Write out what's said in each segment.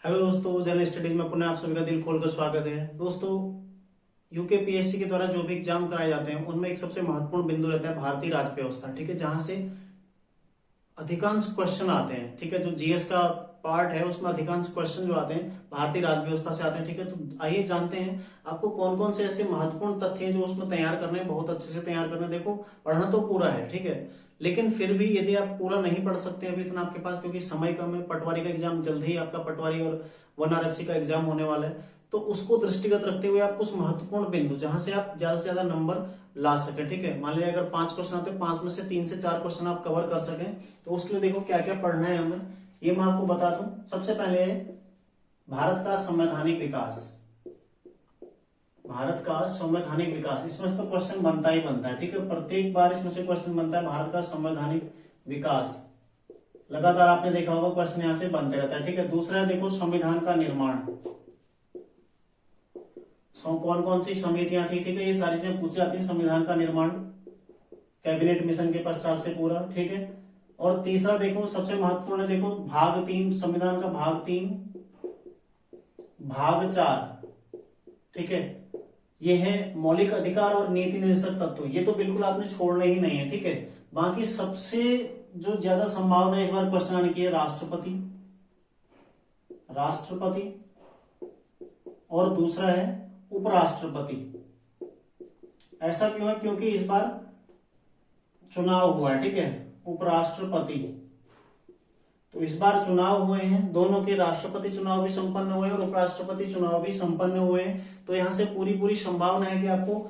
Hello दोस्तों, general studies में पुनः आप सभी का दिल खोलकर स्वागत है। दोस्तों, यूकेपीएससी के द्वारा जो भी एग्जाम कराए जाते हैं उनमें एक सबसे महत्वपूर्ण बिंदु रहता है भारतीय राज्य व्यवस्था। ठीक है, जहां से अधिकांश क्वेश्चन आते हैं। ठीक है, जो जीएस का पार्ट है उसमें अधिकांश क्वेश्चन जो आते हैं भारतीय राज्य व्यवस्था से आते हैं। ठीक है, तो आइए जानते हैं आपको कौन कौन से ऐसे महत्वपूर्ण तथ्य हैं जो उसमें तैयार करने हैं, बहुत अच्छे से तैयार करने हैं। देखो, पढ़ना तो पूरा है, ठीक है, लेकिन फिर भी यदि आप पूरा नहीं पढ़ सकते अभी इतना आपके पास, क्योंकि समय कम है, पटवारी का एग्जाम जल्द ही आपका पटवारी और वन आरक्षी का एग्जाम होने वाला है, तो उसको दृष्टिगत रखते हुए आप कुछ महत्वपूर्ण बिंदु जहां से आप ज्यादा से ज्यादा नंबर ला सके। ठीक है, मान लीजिए अगर 5 क्वेश्चन आते हैं, 5 में से 3 से 4 क्वेश्चन आप कवर कर सकें, तो उसके लिए देखो क्या क्या पढ़ना है हमें, ये मैं आपको बता दूं। सबसे पहले है भारत का संवैधानिक विकास। भारत का संवैधानिक विकास, इसमें से तो क्वेश्चन बनता ही बनता है। ठीक है, प्रत्येक बार इसमें से क्वेश्चन बनता है, भारत का संवैधानिक विकास। लगातार आपने देखा होगा क्वेश्चन यहां से बनते रहता है। ठीक है, दूसरा है देखो संविधान का निर्माण। कौन कौन सी समितियां थी, ठीक है, ये सारी चीजें पूछी जाती है। संविधान का निर्माण कैबिनेट मिशन के पश्चात से पूरा। ठीक है, और तीसरा देखो सबसे महत्वपूर्ण है, देखो भाग 3, संविधान का भाग 3 भाग 4। ठीक है, ये है मौलिक अधिकार और नीति निर्देशक तत्व, ये तो बिल्कुल आपने छोड़ने ही नहीं है। ठीक है, बाकी सबसे जो ज्यादा संभावना है इस बार क्वेश्चन आने की है राष्ट्रपति, राष्ट्रपति, और दूसरा है उपराष्ट्रपति। ऐसा क्यों है? क्योंकि इस बार चुनाव हुआ है। ठीक है, उपराष्ट्रपति, तो इस बार चुनाव हुए हैं, दोनों के राष्ट्रपति चुनाव भी संपन्न हुए और उपराष्ट्रपति चुनाव भी संपन्न हुए हैं। तो यहां से पूरी संभावना है कि आपको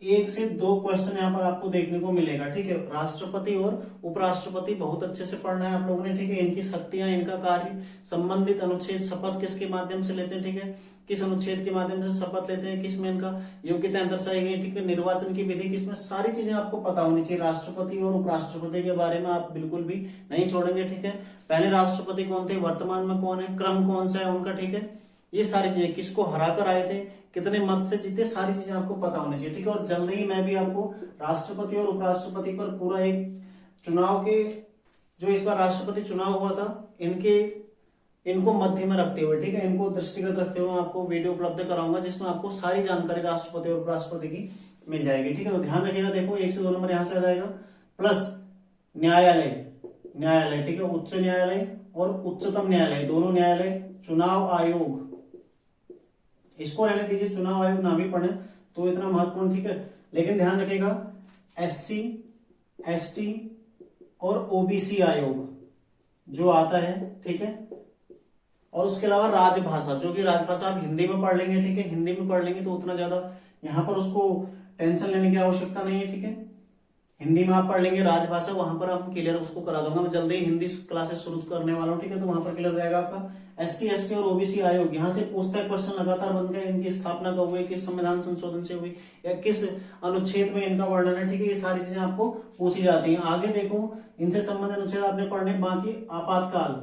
1 से 2 क्वेश्चन यहाँ पर आपको देखने को मिलेगा। ठीक है, राष्ट्रपति और उपराष्ट्रपति बहुत अच्छे से पढ़ना है आप लोगों ने। ठीक है, इनकी शक्तियां, इनका कार्य, संबंधित अनुच्छेद, शपथ किसके माध्यम से लेते हैं, ठीक है, किस अनुच्छेद के माध्यम से शपथ लेते हैं, किसमें इनका योग्यता दर्शाई गई, ठीक है, निर्वाचन की विधि किसमें, सारी चीजें आपको पता होनी चाहिए। राष्ट्रपति और उपराष्ट्रपति के बारे में आप बिल्कुल भी नहीं छोड़ेंगे। ठीक है, पहले राष्ट्रपति कौन थे, वर्तमान में कौन है, क्रम कौन सा है उनका, ठीक है, ये सारी चीजें, किसको हराकर आए थे, कितने मत से जीते, सारी चीजें आपको पता होनी चाहिए। ठीक है, और जल्द ही मैं भी आपको राष्ट्रपति और उपराष्ट्रपति पर पूरा एक चुनाव के, जो इस बार राष्ट्रपति चुनाव हुआ था, इनको मध्य में रखते हुए, ठीक है, इनको दृष्टिगत रखते हुए आपको वीडियो उपलब्ध कराऊंगा जिसमें आपको सारी जानकारी राष्ट्रपति और उपराष्ट्रपति की मिल जाएगी। ठीक है, तो ध्यान रखिएगा, देखो 1 से 2 नंबर यहां से आ जाएगा, प्लस न्यायालय, न्यायालय, ठीक है, उच्च न्यायालय और उच्चतम न्यायालय, दोनों न्यायालय, चुनाव आयोग, इसको रहने दीजिए, चुनाव आयोग ना भी पढ़े तो इतना महत्वपूर्ण। ठीक है, लेकिन ध्यान रखिएगा SC ST और OBC आयोग जो आता है, ठीक है, और उसके अलावा राजभाषा, जो कि राजभाषा आप हिंदी में पढ़ लेंगे। ठीक है, हिंदी में पढ़ लेंगे तो उतना ज्यादा यहाँ पर उसको टेंशन लेने की आवश्यकता नहीं है। ठीक है, हिंदी में आप पढ़ लेंगे राजभाषा, वहां पर हम क्लियर उसको करा दूंगा, मैं जल्दी ही हिंदी क्लासेस शुरू करने वाला हूँ। ठीक है, तो वहां पर क्लियर रहेगा आपका। SC ST और OBC आयोग, यहाँ से पूछता है क्वेश्चन लगातार बनता है, इनकी स्थापना कब हुई, किस संविधान संशोधन से हुई, या किस अनुच्छेद में इनका वर्णन है। ठीक है, ये सारी चीजें आपको पूछी जाती हैं। आगे देखो, इनसे संबंधित अनुच्छेद आपने पढ़ने, बाकी आपातकाल,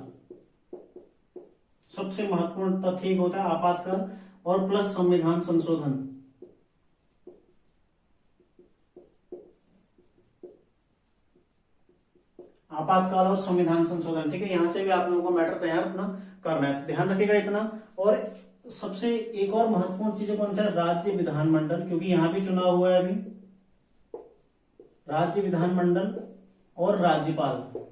सबसे महत्वपूर्ण तथ्य होता है आपातकाल, और प्लस संविधान संशोधन। आपातकाल और संविधान संशोधन, ठीक है, यहां से भी आप लोगों को मैटर तैयार अपना करना है, ध्यान रखिएगा इतना। और सबसे एक और महत्वपूर्ण चीज कौन सा है, राज्य विधानमंडल, क्योंकि यहां भी चुनाव हुआ है अभी, राज्य विधानमंडल और राज्यपाल।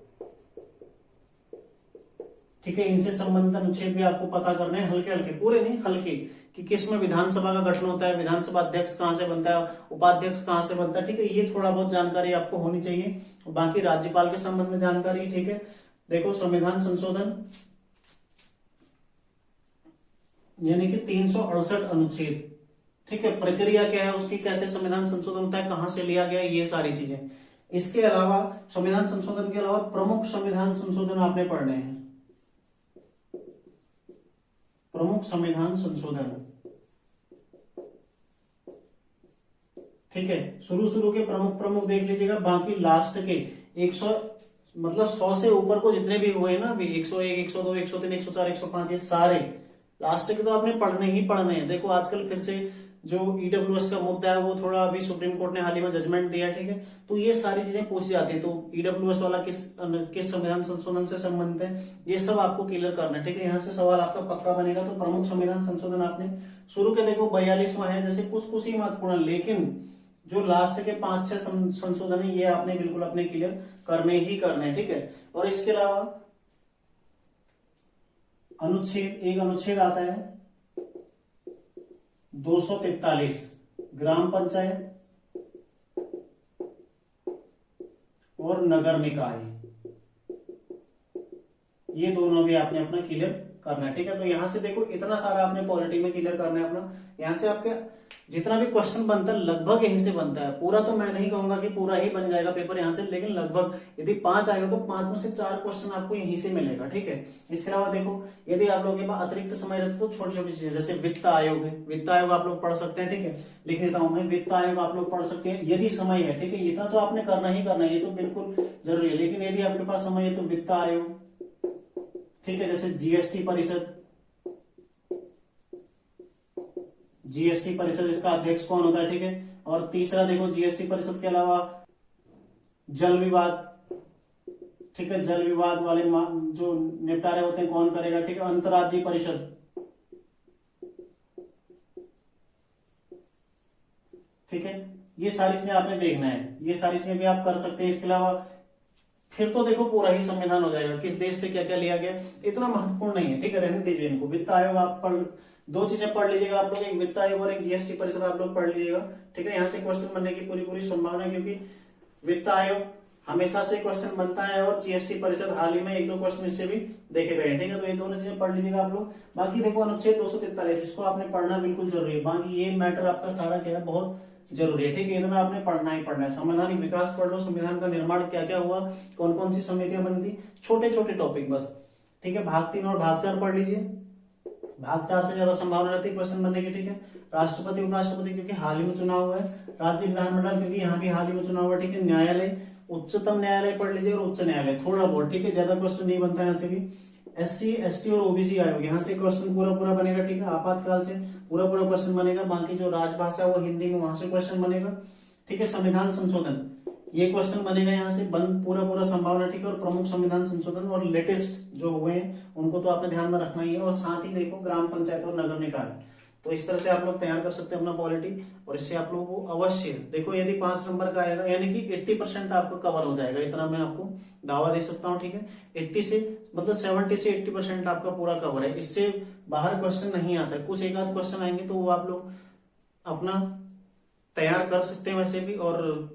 ठीक है, इनसे संबंधित अनुच्छेद भी आपको पता करने हैं, हल्के हल्के, पूरे नहीं, हल्के, कि किसमें विधानसभा का गठन होता है, विधानसभा अध्यक्ष कहां से बनता है, उपाध्यक्ष कहां से बनता है। ठीक है, ये थोड़ा बहुत जानकारी आपको होनी चाहिए। बाकी राज्यपाल के संबंध में जानकारी, ठीक है, देखो संविधान संशोधन यानी कि 368 अनुच्छेद, ठीक है, प्रक्रिया क्या है उसकी, कैसे संविधान संशोधन होता है, कहां से लिया गया, ये सारी चीजें। इसके अलावा संविधान संशोधन के अलावा प्रमुख संविधान संशोधन आपने पढ़ने हैं, प्रमुख संविधान संशोधन। ठीक है, शुरू के प्रमुख देख लीजिएगा, बाकी लास्ट के 100 मतलब 100 से ऊपर को जितने भी हुए ना अभी, 101 102 103 104 105, ये सारे लास्ट के तो आपने पढ़ने ही पढ़ने हैं। देखो आजकल फिर से जो ईडब्ल्यूएस का मुद्दा है वो थोड़ा अभी सुप्रीम कोर्ट ने हाल ही में जजमेंट दिया है, ठीक है। तो ये सारी चीजें पूछी जाती है, तो ईडब्ल्यूएस वाला किस संविधान संशोधन से संबंधित है, ये सब आपको क्लियर करना है, ठीक है। यहाँ से सवाल आपका पक्का बनेगा। तो प्रमुख संविधान संशोधन आपने शुरू के देखो 42वां है, जैसे कुछ कुछ ही महत्वपूर्ण, लेकिन जो लास्ट के 5-6 संशोधन है ये आपने बिल्कुल अपने क्लियर करने ही करने हैं, ठीक है। और इसके अलावा एक अनुच्छेद आता है 243 ग्राम पंचायत और नगर निकाय, ये दोनों भी आपने अपना क्लियर करना है, ठीक है। तो यहां से देखो इतना सारा आपने पॉलिटी में क्लियर करना है अपना। यहां से आपके जितना भी क्वेश्चन बनता है लगभग यहीं से बनता है, पूरा तो मैं नहीं कहूंगा कि पूरा ही बन जाएगा पेपर यहां से, लेकिन लगभग यदि 5 आएगा तो 5 में से 4 क्वेश्चन आपको यहीं से मिलेगा, ठीक है। इसके अलावा देखो यदि आप लोगों के पास अतिरिक्त समय रहता तो छोटी छोटी चीजें, जैसे वित्त आयोग है, वित्त आयोग आप लोग पढ़ सकते हैं, ठीक है। लिख देता हूं मैं, वित्त आयोग आप लोग पढ़ सकते हैं यदि समय है, ठीक है। इतना तो आपने करना ही करना है, ये तो बिल्कुल जरूरी है, लेकिन यदि आपके पास समय है तो वित्त आयोग, ठीक है। जैसे जीएसटी परिषद, जीएसटी परिषद इसका अध्यक्ष कौन होता है, ठीक है। और तीसरा देखो जीएसटी परिषद के अलावा जल विवाद, ठीक है, जल विवाद वाले जो निपटारे होते हैं कौन करेगा, ठीक है। अंतर्राज्यीय परिषद, ठीक है। ये सारी चीजें आपने देखना है, ये सारी चीजें भी आप कर सकते हैं। इसके अलावा फिर तो देखो पूरा ही संविधान हो जाएगा, किस देश से क्या क्या लिया गया, इतना महत्वपूर्ण नहीं है, ठीक है, रहने दीजिए इनको। वित्त आयोग आप पढ़, 2 चीजें पढ़ लीजिएगा आप लोग, एक वित्त आयोग और एक जीएसटी परिषद आप लोग पढ़ लीजिएगा, ठीक है। यहाँ से क्वेश्चन बनने की पूरी संभावना है, क्योंकि वित्त आयोग हमेशा से क्वेश्चन बनता है और जीएसटी परिषद हाल ही में 1-2 क्वेश्चन इससे भी देखे गए हैं, ठीक है। तो ये दोनों चीजें पढ़ लीजिएगा आप लोग। बाकी देखो अनुच्छेद 243 इसको आपने पढ़ना बिल्कुल जरूरी है, बाकी ये मैटर आपका सारा क्या है बहुत जरूरी है, ठीक है। इतना आपने पढ़ना ही पढ़ना है। संवैधानिक विकास पढ़ लो, संविधान का निर्माण क्या क्या हुआ, कौन कौन सी समितियां बनी थी, छोटे छोटे टॉपिक बस, ठीक है। भाग 3 और भाग 4 पढ़ लीजिए, भाग 4 से ज्यादा संभावना रहती है क्वेश्चन बनने की, ठीक है। राष्ट्रपति उपराष्ट्रपति क्योंकि हाल ही में चुनाव हुआ है, राज्य विधानमंडल क्योंकि यहाँ भी हाल ही में चुनाव हुआ, ठीक है। न्यायालय, उच्चतम न्यायालय पढ़ लीजिए और उच्च न्यायालय थोड़ा बहुत, ठीक है, ज्यादा क्वेश्चन नहीं बनता है यहाँ से भी। एससी एसटी और ओबीसी आयोग, यहाँ से क्वेश्चन पूरा बनेगा, ठीक है। आपातकाल से पूरा क्वेश्चन बनेगा। बाकी जो राजभाषा वो हिंदी में, वहां से क्वेश्चन बनेगा, ठीक है। संविधान संशोधन ये क्वेश्चन बनेगा यहाँ से, बंद पूरा संभावना, ठीक है। और प्रमुख संविधान संशोधन और लेटेस्ट जो हुए हैं उनको तो आपने ध्यान में रखना ही है। और साथ ही देखो ग्राम पंचायत और नगर निकाय, तो इस तरह से आप लोग तैयार कर सकते हैं अपना पॉलिटी। और इससे आप लोगों को अवश्य देखो यदि 5 नंबर का आएगा यानी कि 80% आपको कवर हो जाएगा, इतना मैं आपको दावा दे सकता हूँ, ठीक है। 80 से मतलब 70 से 80% आपका पूरा कवर है, इससे बाहर क्वेश्चन नहीं आता है। कुछ एक आध क्वेश्चन आएंगे तो वो आप लोग अपना तैयार कर सकते हैं वैसे भी, और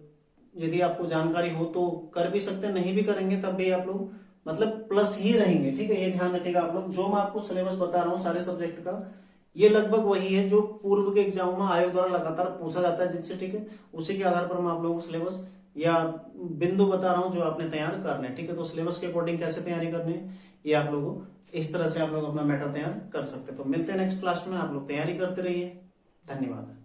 यदि आपको जानकारी हो तो कर भी सकते हैं, नहीं भी करेंगे तब भी आप लोग मतलब प्लस ही रहेंगे, ठीक है। ये ध्यान रखिएगा आप लोग। जो मैं आपको सिलेबस बता रहा हूँ सारे सब्जेक्ट का, ये लगभग वही है जो पूर्व के एग्जाम में आयोग द्वारा लगातार पूछा जाता है जिनसे, ठीक है। उसी के आधार पर मैं आप लोगों को सिलेबस या बिंदु बता रहा हूँ जो आपने तैयार करने हैं, ठीक है। तो सिलेबस के अकॉर्डिंग कैसे तैयारी करनी है ये आप लोगों को इस तरह से आप लोग अपना मैटर तैयार कर सकते हैं। तो मिलते हैं नेक्स्ट क्लास में, आप लोग तैयारी करते रहिए। धन्यवाद।